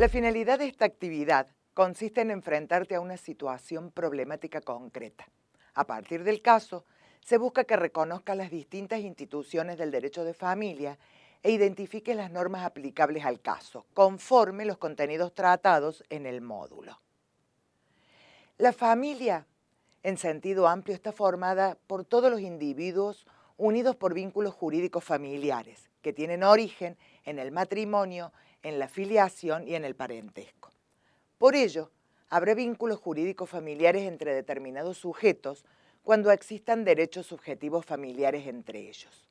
La finalidad de esta actividad consiste en enfrentarte a una situación problemática concreta. A partir del caso, se busca que reconozca las distintas instituciones del derecho de familia e identifique las normas aplicables al caso, conforme los contenidos tratados en el módulo. La familia, en sentido amplio, está formada por todos los individuos unidos por vínculos jurídicos familiares, que tienen origen en el matrimonio, en la filiación y en el parentesco. Por ello, habrá vínculos jurídicos familiares entre determinados sujetos cuando existan derechos subjetivos familiares entre ellos.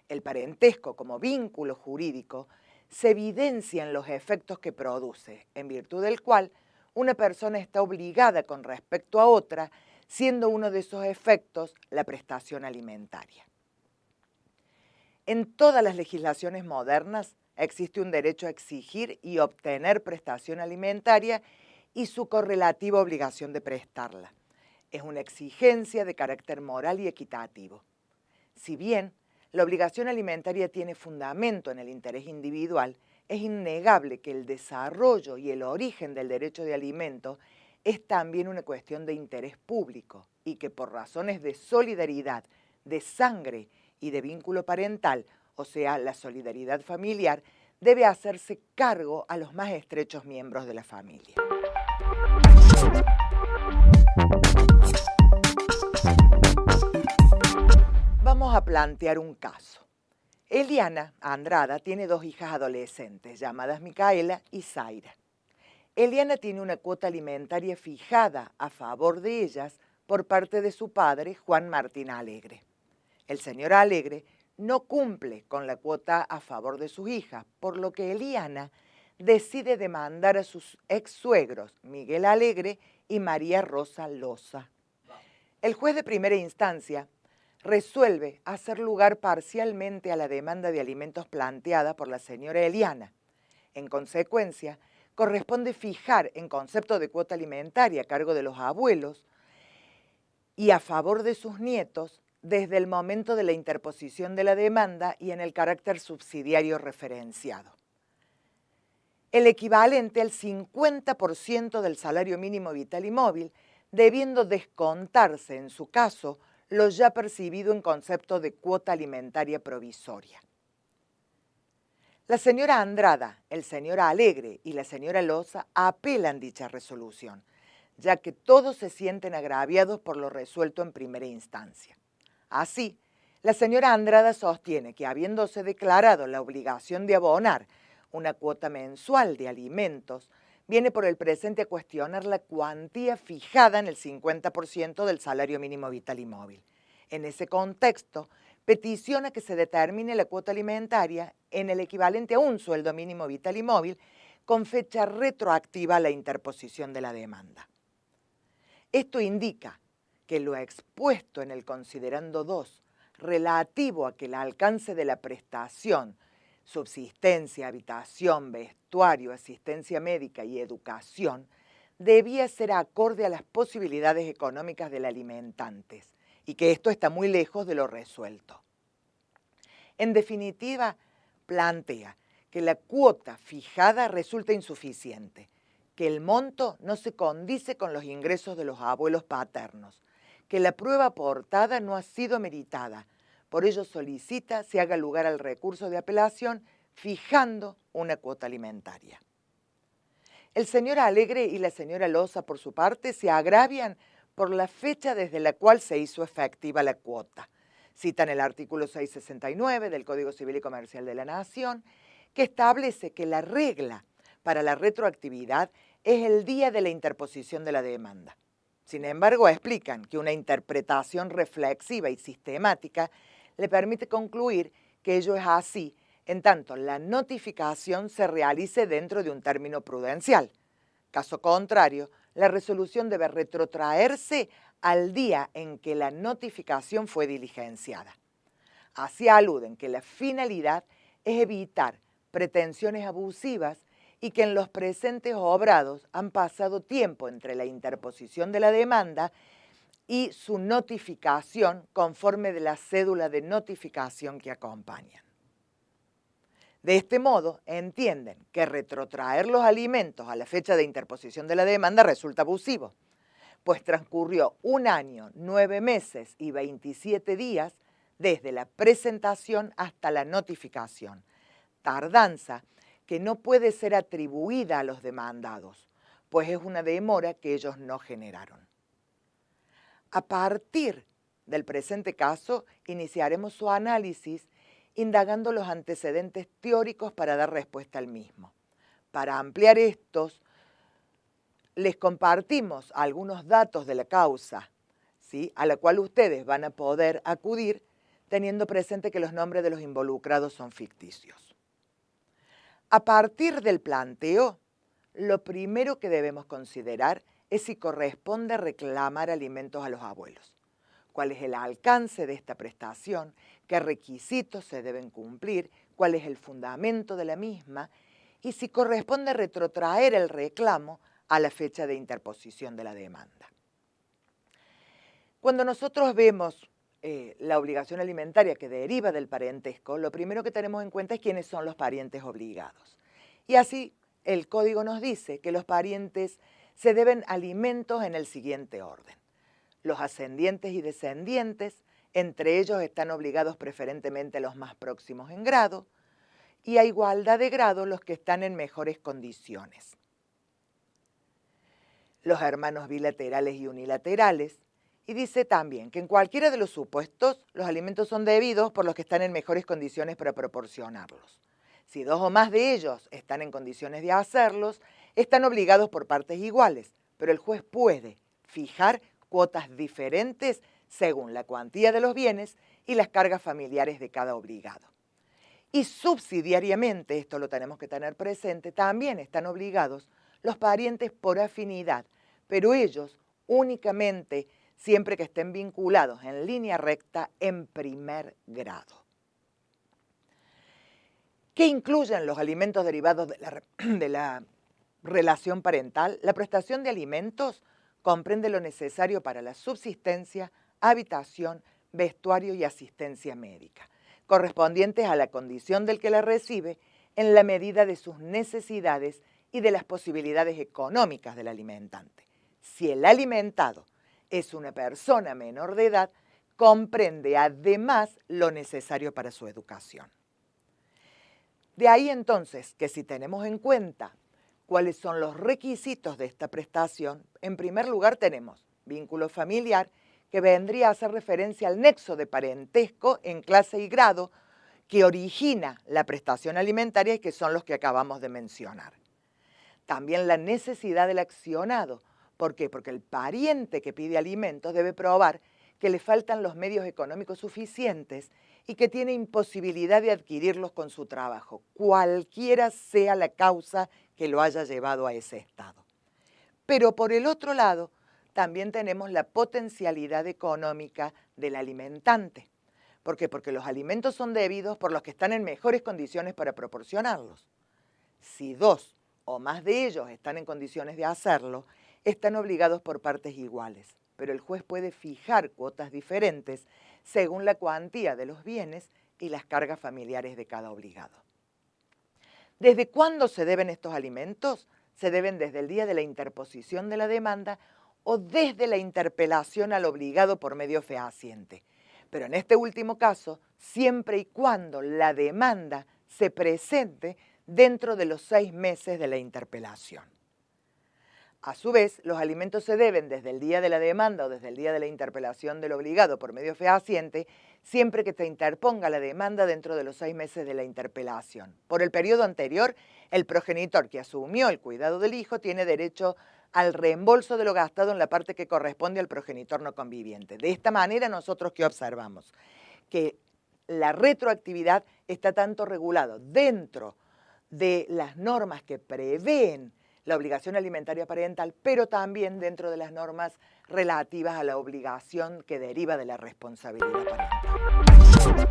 El parentesco como vínculo jurídico se evidencia en los efectos que produce, en virtud del cual una persona está obligada con respecto a otra, siendo uno de esos efectos la prestación alimentaria. En todas las legislaciones modernas existe un derecho a exigir y obtener prestación alimentaria y su correlativa obligación de prestarla. Es una exigencia de carácter moral y equitativo. Si bien la obligación alimentaria tiene fundamento en el interés individual, es innegable que el desarrollo y el origen del derecho de alimento es también una cuestión de interés público y que por razones de solidaridad, de sangre y de vínculo parental, o sea, la solidaridad familiar, debe hacerse cargo a los más estrechos miembros de la familia. Vamos a plantear un caso. Eliana Andrada tiene dos hijas adolescentes llamadas Micaela y Zaira. Eliana tiene una cuota alimentaria fijada a favor de ellas por parte de su padre, Juan Martín Alegre. El señor Alegre no cumple con la cuota a favor de sus hijas, por lo que Eliana decide demandar a sus ex-suegros, Miguel Alegre y María Rosa Loza. El juez de primera instancia resuelve hacer lugar parcialmente a la demanda de alimentos planteada por la señora Eliana. En consecuencia, corresponde fijar en concepto de cuota alimentaria a cargo de los abuelos y a favor de sus nietos desde el momento de la interposición de la demanda y en el carácter subsidiario referenciado. El equivalente al 50% del salario mínimo vital y móvil, debiendo descontarse, en su caso, lo ya percibido en concepto de cuota alimentaria provisoria. La señora Andrada, el señor Alegre y la señora Loza apelan dicha resolución, ya que todos se sienten agraviados por lo resuelto en primera instancia. Así, la señora Andrada sostiene que, habiéndose declarado la obligación de abonar una cuota mensual de alimentos, viene por el presente a cuestionar la cuantía fijada en el 50% del salario mínimo vital y móvil. En ese contexto, peticiona que se determine la cuota alimentaria en el equivalente a un sueldo mínimo vital y móvil con fecha retroactiva a la interposición de la demanda. Esto indica que lo expuesto en el considerando 2, relativo a que el alcance de la prestación, subsistencia, habitación, vestuario, asistencia médica y educación, debía ser acorde a las posibilidades económicas del alimentantes y que esto está muy lejos de lo resuelto. En definitiva, plantea que la cuota fijada resulta insuficiente, que el monto no se condice con los ingresos de los abuelos paternos, que la prueba aportada no ha sido meritada. Por ello solicita se haga lugar al recurso de apelación fijando una cuota alimentaria. El señor Alegre y la señora Loza, por su parte, se agravian por la fecha desde la cual se hizo efectiva la cuota. Citan el artículo 669 del Código Civil y Comercial de la Nación, que establece que la regla para la retroactividad es el día de la interposición de la demanda. Sin embargo, explican que una interpretación reflexiva y sistemática le permite concluir que ello es así, en tanto la notificación se realice dentro de un término prudencial. Caso contrario, la resolución debe retrotraerse al día en que la notificación fue diligenciada. Así aluden que la finalidad es evitar pretensiones abusivas y que en los presentes obrados han pasado tiempo entre la interposición de la demanda y su notificación conforme de la cédula de notificación que acompañan. De este modo, entienden que retrotraer los alimentos a la fecha de interposición de la demanda resulta abusivo, pues transcurrió 1 año, 9 meses y 27 días desde la presentación hasta la notificación, tardanza que no puede ser atribuida a los demandados, pues es una demora que ellos no generaron. A partir del presente caso, iniciaremos su análisis indagando los antecedentes teóricos para dar respuesta al mismo. Para ampliar estos, les compartimos algunos datos de la causa, ¿sí?, a la cual ustedes van a poder acudir teniendo presente que los nombres de los involucrados son ficticios. A partir del planteo, lo primero que debemos considerar es si corresponde reclamar alimentos a los abuelos, cuál es el alcance de esta prestación, qué requisitos se deben cumplir, cuál es el fundamento de la misma y si corresponde retrotraer el reclamo a la fecha de interposición de la demanda. Cuando nosotros vemos la obligación alimentaria que deriva del parentesco, lo primero que tenemos en cuenta es quiénes son los parientes obligados. Y así el Código nos dice que los parientes se deben alimentos en el siguiente orden. Los ascendientes y descendientes, entre ellos están obligados preferentemente los más próximos en grado, y a igualdad de grado los que están en mejores condiciones. Los hermanos bilaterales y unilaterales, y dice también que en cualquiera de los supuestos los alimentos son debidos por los que están en mejores condiciones para proporcionarlos. Si 2 o más de ellos están en condiciones de hacerlos, están obligados por partes iguales, pero el juez puede fijar cuotas diferentes según la cuantía de los bienes y las cargas familiares de cada obligado. Y subsidiariamente, esto lo tenemos que tener presente, también están obligados los parientes por afinidad, pero ellos únicamente siempre que estén vinculados en línea recta en primer grado. ¿Qué incluyen los alimentos derivados de la relación parental? La prestación de alimentos comprende lo necesario para la subsistencia, habitación, vestuario y asistencia médica, correspondientes a la condición del que la recibe en la medida de sus necesidades y de las posibilidades económicas del alimentante. Si el alimentado es una persona menor de edad, comprende además lo necesario para su educación. De ahí entonces que si tenemos en cuenta cuáles son los requisitos de esta prestación, en primer lugar tenemos vínculo familiar, que vendría a hacer referencia al nexo de parentesco en clase y grado que origina la prestación alimentaria y que son los que acabamos de mencionar. También la necesidad del accionado. ¿Por qué? Porque el pariente que pide alimentos debe probar que le faltan los medios económicos suficientes y que tiene imposibilidad de adquirirlos con su trabajo, cualquiera sea la causa que lo haya llevado a ese estado. Pero por el otro lado, también tenemos la potencialidad económica del alimentante. ¿Por qué? Porque los alimentos son debidos por los que están en mejores condiciones para proporcionarlos. Si 2 o más de ellos están en condiciones de hacerlo, están obligados por partes iguales, pero el juez puede fijar cuotas diferentes según la cuantía de los bienes y las cargas familiares de cada obligado. ¿Desde cuándo se deben estos alimentos? Se deben desde el día de la interposición de la demanda o desde la interpelación al obligado por medio fehaciente. Pero en este último caso, siempre y cuando la demanda se presente dentro de los 6 meses de la interpelación. A su vez, los alimentos se deben desde el día de la demanda o desde el día de la interpelación del obligado por medio fehaciente, siempre que se interponga la demanda dentro de los 6 meses de la interpelación. Por el periodo anterior, el progenitor que asumió el cuidado del hijo tiene derecho al reembolso de lo gastado en la parte que corresponde al progenitor no conviviente. De esta manera, nosotros ¿qué observamos? Que la retroactividad está tanto regulado dentro de las normas que prevén la obligación alimentaria parental, pero también dentro de las normas relativas a la obligación que deriva de la responsabilidad parental.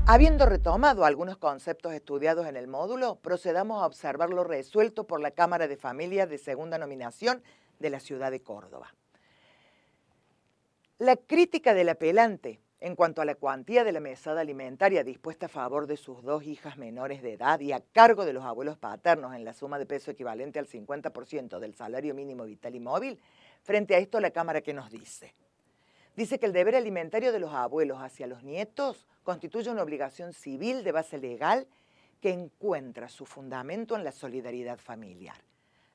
Habiendo retomado algunos conceptos estudiados en el módulo, procedamos a observar lo resuelto por la Cámara de Familias de Segunda Nominación de la ciudad de Córdoba. La crítica del apelante En cuanto a la cuantía de la mesada alimentaria dispuesta a favor de sus 2 hijas menores de edad y a cargo de los abuelos paternos en la suma de peso equivalente al 50% del salario mínimo vital y móvil, frente a esto la Cámara, ¿qué nos dice? Dice que el deber alimentario de los abuelos hacia los nietos constituye una obligación civil de base legal que encuentra su fundamento en la solidaridad familiar.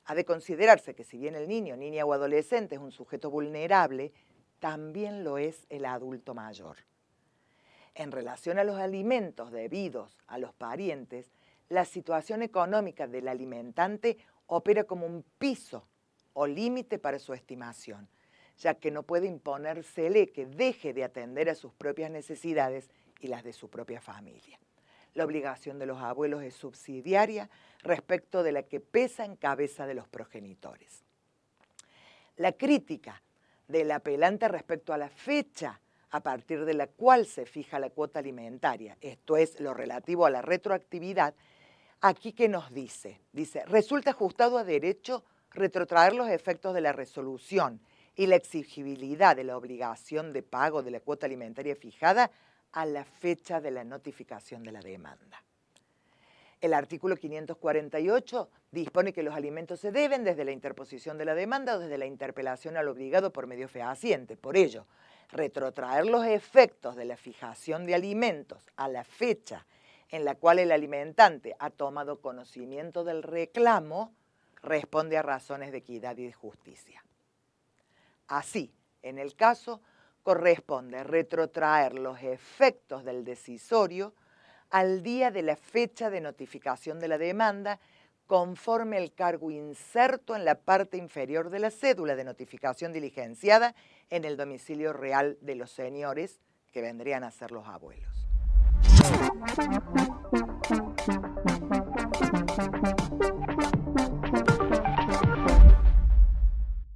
Ha de considerarse que si bien el niño, niña o adolescente es un sujeto vulnerable, también lo es el adulto mayor. En relación a los alimentos debidos a los parientes, la situación económica del alimentante opera como un piso o límite para su estimación, ya que no puede imponérsele que deje de atender a sus propias necesidades y las de su propia familia. La obligación de los abuelos es subsidiaria respecto de la que pesa en cabeza de los progenitores. La crítica del apelante respecto a la fecha a partir de la cual se fija la cuota alimentaria, esto es, lo relativo a la retroactividad, aquí ¿qué nos dice? Dice, resulta ajustado a derecho retrotraer los efectos de la resolución y la exigibilidad de la obligación de pago de la cuota alimentaria fijada a la fecha de la notificación de la demanda. El artículo 548 dispone que los alimentos se deben desde la interposición de la demanda o desde la interpelación al obligado por medio fehaciente. Por ello, retrotraer los efectos de la fijación de alimentos a la fecha en la cual el alimentante ha tomado conocimiento del reclamo responde a razones de equidad y de justicia. Así, en el caso, corresponde retrotraer los efectos del decisorio al día de la fecha de notificación de la demanda, conforme al cargo inserto en la parte inferior de la cédula de notificación diligenciada en el domicilio real de los señores, que vendrían a ser los abuelos.